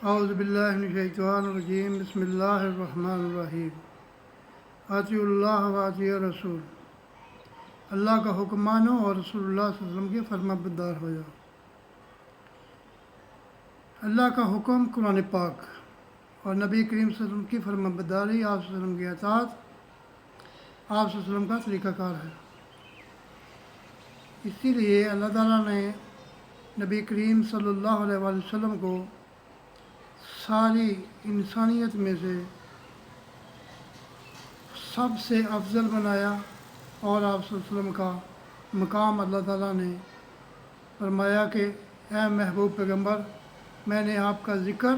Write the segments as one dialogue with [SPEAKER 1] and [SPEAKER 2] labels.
[SPEAKER 1] اعوذ باللہ من الشیطان الرجیم بسم اللہ الرحمن الرحیم اطیعوا اللہ و اطیعوا الرسول، اللہ کا حکم مانو اور رسول اللہ صلی اللہ علیہ وسلم کے فرما بردار ہو جاؤ۔ اللہ کا حکم قرآن پاک اور نبی کریم صلی اللہ علیہ وسلم کی فرما برداری، آپ صلی اللہ علیہ وسلم کی اطاعت آپ صلی اللہ علیہ وسلم کا طریقہ کار ہے۔ اسی لیے اللہ تعالیٰ نے نبی کریم صلی اللہ علیہ وآلہ وسلم کو ساری انسانیت میں سے سب سے افضل بنایا، اور آپ صلی اللہ علیہ وسلم کا مقام اللہ تعالیٰ نے فرمایا کہ اے محبوب پیغمبر، میں نے آپ کا ذکر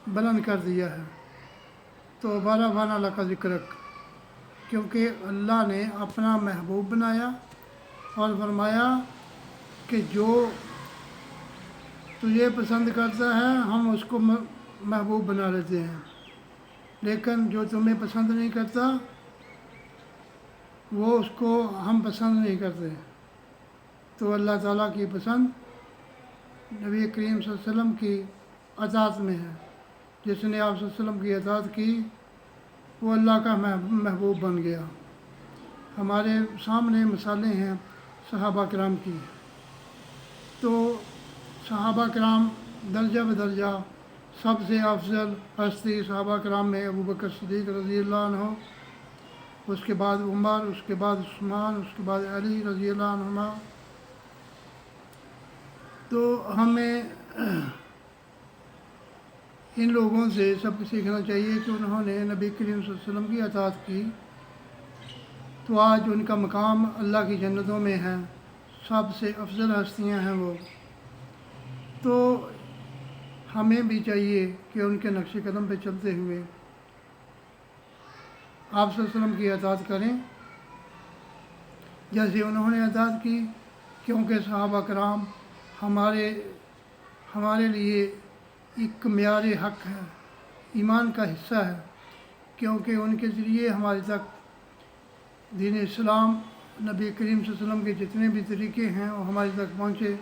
[SPEAKER 1] بلند کر دیا ہے، تو بارہ بان اللہ کا ذکر رکھ، کیونکہ اللہ نے اپنا محبوب بنایا اور فرمایا کہ جو تجھے پسند کرتا ہے ہم اس کو محبوب بنا لیتے ہیں، لیکن جو تمہیں پسند نہیں کرتا وہ اس کو ہم پسند نہیں کرتے۔ تو اللہ تعالیٰ کی پسند نبی کریم صلی اللہ علیہ وسلم کی اطاعت میں ہے۔ جس نے آپ صلی اللہ علیہ وسلم کی اطاعت کی وہ اللہ کا محبوب بن گیا۔ ہمارے سامنے مثالیں ہیں صحابہ کرام کی، تو صحابہ کرام درجہ بدرجہ سب سے افضل ہستی صحابہ کرام میں ابو بکر صدیق رضی اللہ عنہ، اس کے بعد عمر، اس کے بعد عثمان، اس کے بعد علی رضی اللہ عنہما۔ تو ہمیں ان لوگوں سے سب کو سیکھنا چاہیے کہ انہوں نے نبی کریم صلی اللہ علیہ وسلم کی اطاعت کی، تو آج ان کا مقام اللہ کی جنتوں میں ہے، سب سے افضل ہستیاں ہیں وہ۔ تو ہمیں بھی چاہیے کہ ان کے نقش قدم پہ چلتے ہوئے آپ صلی اللہ علیہ وسلم کی اطاعت کریں جیسے انہوں نے اطاعت کی، کیونکہ صحابہ کرام ہمارے لیے ایک معیار حق ہے، ایمان کا حصہ ہے، کیونکہ ان کے ذریعے ہمارے تک دین اسلام، نبی کریم صلی اللہ علیہ وسلم کے جتنے بھی طریقے ہیں وہ ہمارے تک پہنچے۔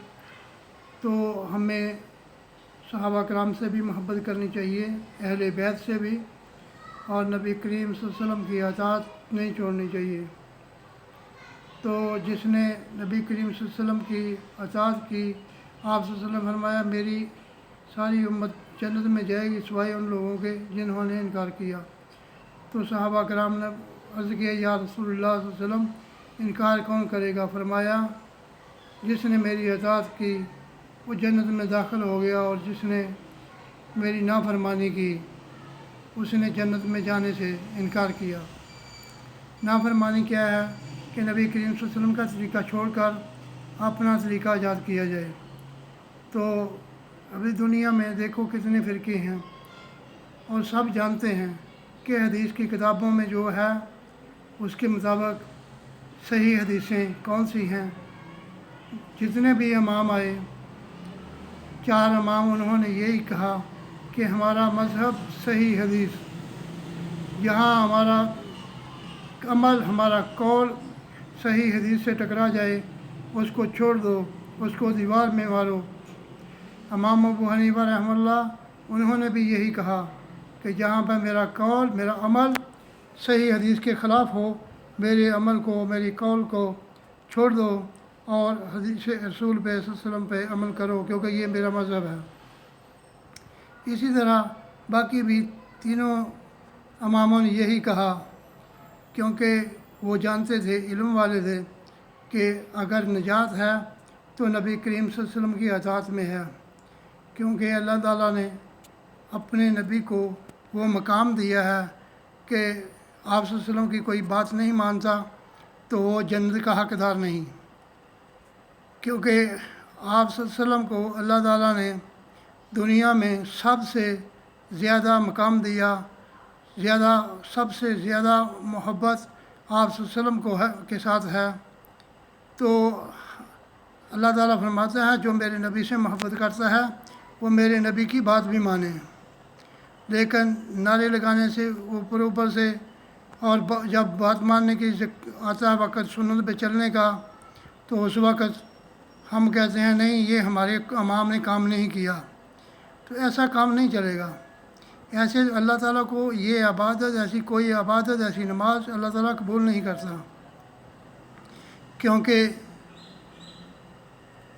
[SPEAKER 1] تو ہمیں صحابہ کرام سے بھی محبت کرنی چاہیے، اہل بیت سے بھی، اور نبی کریم صلی اللہ علیہ وسلم کی اطاعت نہیں چھوڑنی چاہیے۔ تو جس نے نبی کریم صلی اللہ علیہ وسلم کی اطاعت کی، آپ صلی اللہ علیہ وسلم فرمایا میری ساری امت جنت میں جائے گی سوائے ان لوگوں کے جنہوں نے انکار کیا۔ تو صحابہ کرام نے عرض کیا یا رسول اللہ صلی اللہ علیہ وسلم، انکار کون کرے گا؟ فرمایا جس نے میری اطاعت کی وہ جنت میں داخل ہو گیا، اور جس نے میری نافرمانی کی اس نے جنت میں جانے سے انکار کیا۔ نافرمانی کیا ہے کہ نبی کریم صلی اللہ علیہ وسلم کا طریقہ چھوڑ کر اپنا طریقہ ایجاد کیا جائے۔ تو ابھی دنیا میں دیکھو کتنے فرقے ہیں، اور سب جانتے ہیں کہ حدیث کی کتابوں میں جو ہے اس کے مطابق صحیح حدیثیں کون سی ہیں۔ جتنے بھی امام آئے، 4 امام، انہوں نے یہی کہا کہ ہمارا مذہب صحیح حدیث، یہاں ہمارا عمل، ہمارا قول صحیح حدیث سے ٹکرا جائے اس کو چھوڑ دو، اس کو دیوار میں مارو۔ امام ابو حنیفہ رحمہ اللہ انہوں نے بھی یہی کہا کہ جہاں پر میرا قول، میرا عمل صحیح حدیث کے خلاف ہو، میرے عمل کو، میری قول کو چھوڑ دو اور حدیث رسول پہ صلی اللہ علیہ وسلم پہ عمل کرو، کیونکہ یہ میرا مذہب ہے۔ اسی طرح باقی بھی تینوں اماموں نے یہی کہا، کیونکہ وہ جانتے تھے، علم والے تھے، کہ اگر نجات ہے تو نبی کریم صلی اللہ علیہ وسلم کی اطاعت میں ہے، کیونکہ اللہ تعالیٰ نے اپنے نبی کو وہ مقام دیا ہے کہ آپ صلی اللہ علیہ وسلم کی کوئی بات نہیں مانتا تو وہ جنت کا حقدار نہیں، کیونکہ آپ صلی اللہ علیہ وسلم کو اللہ تعالیٰ نے دنیا میں سب سے زیادہ مقام دیا، سب سے زیادہ محبت آپ صلی اللہ علیہ وسلم کے ساتھ ہے۔ تو اللہ تعالیٰ فرماتا ہے جو میرے نبی سے محبت کرتا ہے وہ میرے نبی کی بات بھی مانے، لیکن نعرے لگانے سے اوپر سے، اور جب بات ماننے کی آتا ہے وقت سنت پہ چلنے کا، تو اس وقت ہم کہتے ہیں نہیں یہ ہمارے امام نے کام نہیں کیا۔ تو ایسا کام نہیں چلے گا۔ ایسے اللہ تعالیٰ کو یہ عبادت، ایسی کوئی عبادت، ایسی نماز اللہ تعالیٰ قبول نہیں کرتا، کیونکہ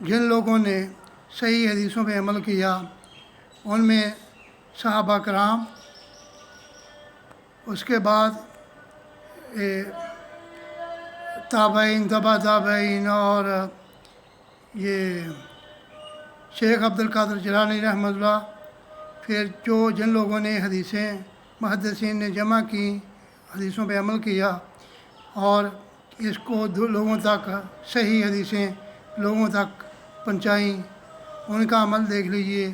[SPEAKER 1] جن لوگوں نے صحیح حدیثوں پہ عمل کیا ان میں صحابہ کرام، اس کے بعد تابعین، تبع تابعین، اور یہ شیخ عبد القادر جیلانی رحمۃ اللہ، پھر جن لوگوں نے حدیثیں محدثین نے جمع کی، حدیثوں پہ عمل کیا اور اس کو لوگوں تک صحیح حدیثیں لوگوں تک پہنچائیں، ان کا عمل دیکھ لیجئے۔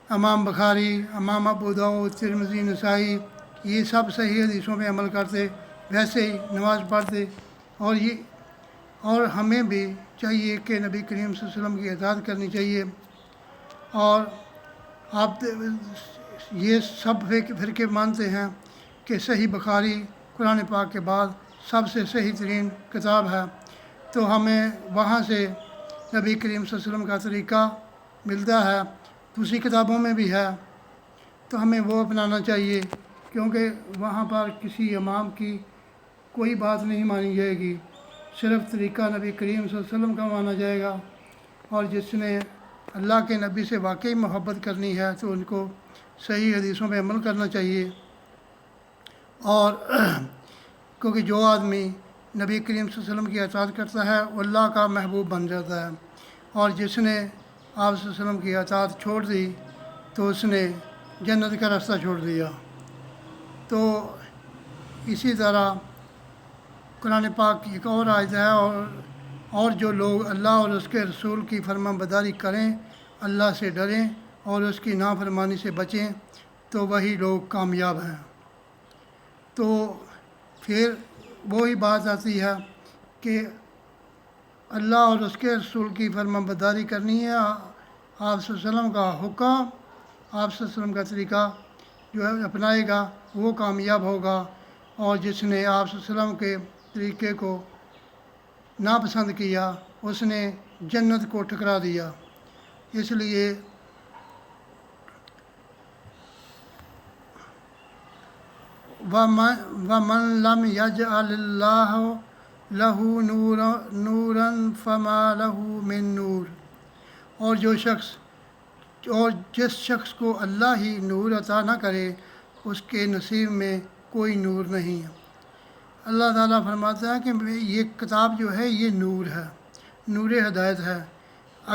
[SPEAKER 1] امام بخاری، امام ابو داؤد، ترمذی، نسائی، یہ سب صحیح حدیثوں پہ عمل کرتے، ویسے ہی نماز پڑھتے، اور ہمیں بھی چاہیے کہ نبی کریم صلی اللہ علیہ وسلم کی اطاعت کرنی چاہیے۔ اور آپ یہ سب فرقے مانتے ہیں کہ صحیح بخاری قرآن پاک کے بعد سب سے صحیح ترین کتاب ہے، تو ہمیں وہاں سے نبی کریم صلی اللہ علیہ وسلم کا طریقہ ملتا ہے، دوسری کتابوں میں بھی ہے، تو ہمیں وہ اپنانا چاہیے، کیونکہ وہاں پر کسی امام کی کوئی بات نہیں مانی جائے گی، صرف طریقہ نبی کریم صلی اللہ علیہ وسلم کا مانا جائے گا۔ اور جس نے اللہ کے نبی سے واقعی محبت کرنی ہے تو ان کو صحیح حدیثوں پہ عمل کرنا چاہیے، اور کیونکہ جو آدمی نبی کریم صلی اللہ علیہ وسلم کی اطاعت کرتا ہے وہ اللہ کا محبوب بن جاتا ہے، اور جس نے آپ صلی اللہ علیہ وسلم کی اطاعت چھوڑ دی تو اس نے جنت کا راستہ چھوڑ دیا۔ تو اسی طرح قرآن پاک کی ایک اور آیت ہے، اور جو لوگ اللہ اور اس کے رسول کی فرما برداری کریں، اللہ سے ڈریں اور اس کی نافرمانی سے بچیں تو وہی لوگ کامیاب ہیں۔ تو پھر وہی بات آتی ہے کہ اللہ اور اس کے رسول کی فرما برداری کرنی ہے، آپ صلی اللہ علیہ وسلم کا حکم، آپ صلی اللہ علیہ وسلم کا طریقہ جو ہے اپنائے گا وہ کامیاب ہوگا، اور جس نے آپ صلی اللہ علیہ وسلم کے طریقے کو ناپسند کیا اس نے جنت کو ٹھکرا دیا۔ اس لیے وَمَن لَّمْ يَجْعَلِ اللَّهُ لَهُ نُورًا فَمَا لَهُ مِن نُور، اور جس شخص کو اللہ ہی نور عطا نہ کرے اس کے نصیب میں کوئی نور نہیں ہے۔ اللہ تعالیٰ فرماتا ہے کہ یہ کتاب جو ہے یہ نور ہے، نور ہدایت ہے،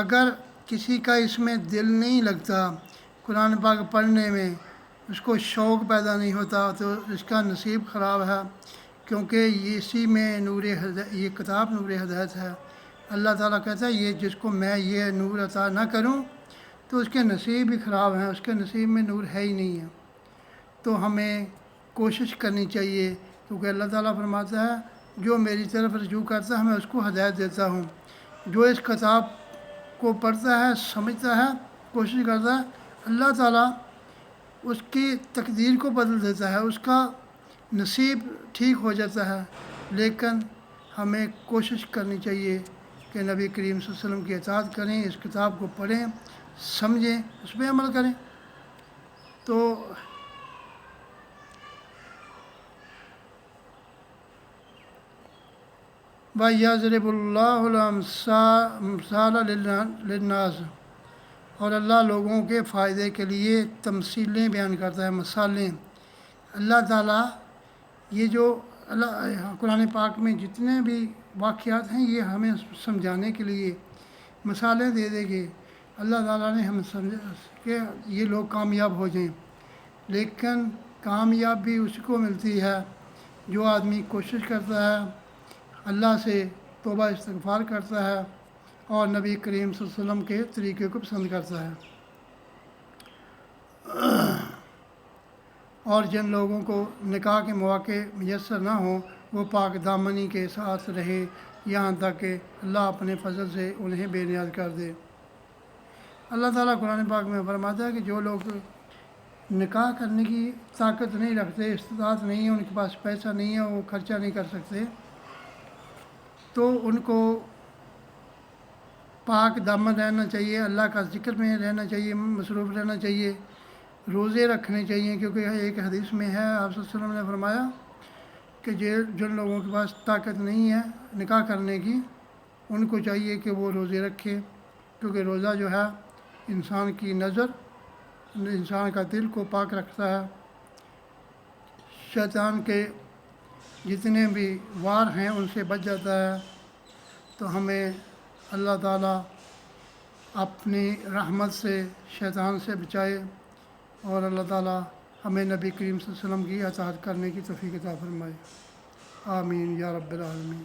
[SPEAKER 1] اگر کسی کا اس میں دل نہیں لگتا قرآن پاک پڑھنے میں، اس کو شوق پیدا نہیں ہوتا تو اس کا نصیب خراب ہے، کیونکہ اسی میں یہ کتاب نور ہدایت ہے۔ اللہ تعالیٰ کہتا ہے یہ جس کو میں یہ نور عطا نہ کروں تو اس کے نصیب بھی خراب ہیں، اس کے نصیب میں نور ہے ہی نہیں ہے۔ تو ہمیں کوشش کرنی چاہیے، کیونکہ اللہ تعالیٰ فرماتا ہے جو میری طرف رجوع کرتا ہے میں اس کو ہدایت دیتا ہوں، جو اس کتاب کو پڑھتا ہے، سمجھتا ہے، کوشش کرتا ہے، اللہ تعالیٰ اس کی تقدیر کو بدل دیتا ہے، اس کا نصیب ٹھیک ہو جاتا ہے۔ لیکن ہمیں کوشش کرنی چاہیے کہ نبی کریم صلی اللہ علیہ وسلم کی اطاعت کریں، اس کتاب کو پڑھیں، سمجھیں، اس پہ عمل کریں۔ تو وَيَضْرِبُ اللَّهُ الْأَمْثَالَ لِلنَّاسِ، اور اللہ لوگوں کے فائدے کے لیے تمثیلیں بیان کرتا ہے، مثالیں۔ اللہ تعالیٰ یہ جو قرآن پاک میں جتنے بھی واقعات ہیں یہ ہمیں سمجھانے کے لیے مثالیں دے دے گے۔ اللہ تعالیٰ نے ہمیں سمجھا کہ یہ لوگ کامیاب ہو جائیں، لیکن کامیابی اس کو ملتی ہے جو آدمی کوشش کرتا ہے، اللہ سے توبہ استغفار کرتا ہے اور نبی کریم صلی اللہ علیہ وسلم کے طریقے کو پسند کرتا ہے۔ اور جن لوگوں کو نکاح کے مواقع میسر نہ ہوں وہ پاک دامنی کے ساتھ رہے یہاں تک کہ اللہ اپنے فضل سے انہیں بے نیاز کر دے۔ اللہ تعالیٰ قرآن پاک میں فرماتا ہے کہ جو لوگ نکاح کرنے کی طاقت نہیں رکھتے، استطاعت نہیں ہے، ان کے پاس پیسہ نہیں ہے، وہ خرچہ نہیں کر سکتے، تو ان کو پاک دامن رہنا چاہیے، اللہ کا ذکر میں رہنا چاہیے، مصروف رہنا چاہیے، روزے رکھنے چاہیے، کیونکہ ایک حدیث میں ہے آپ صلی اللہ علیہ وسلم نے فرمایا کہ جن لوگوں کے پاس طاقت نہیں ہے نکاح کرنے کی، ان کو چاہیے کہ وہ روزے رکھے، کیونکہ روزہ جو ہے انسان کی نظر، انسان کا دل کو پاک رکھتا ہے، شیطان کے جتنے بھی وار ہیں ان سے بچ جاتا ہے۔ تو ہمیں اللہ تعالیٰ اپنی رحمت سے شیطان سے بچائے، اور اللہ تعالیٰ ہمیں نبی کریم صلی اللہ علیہ وسلم کی اطاعت کرنے کی توفیق عطا فرمائے۔ آمین یا رب العالمین۔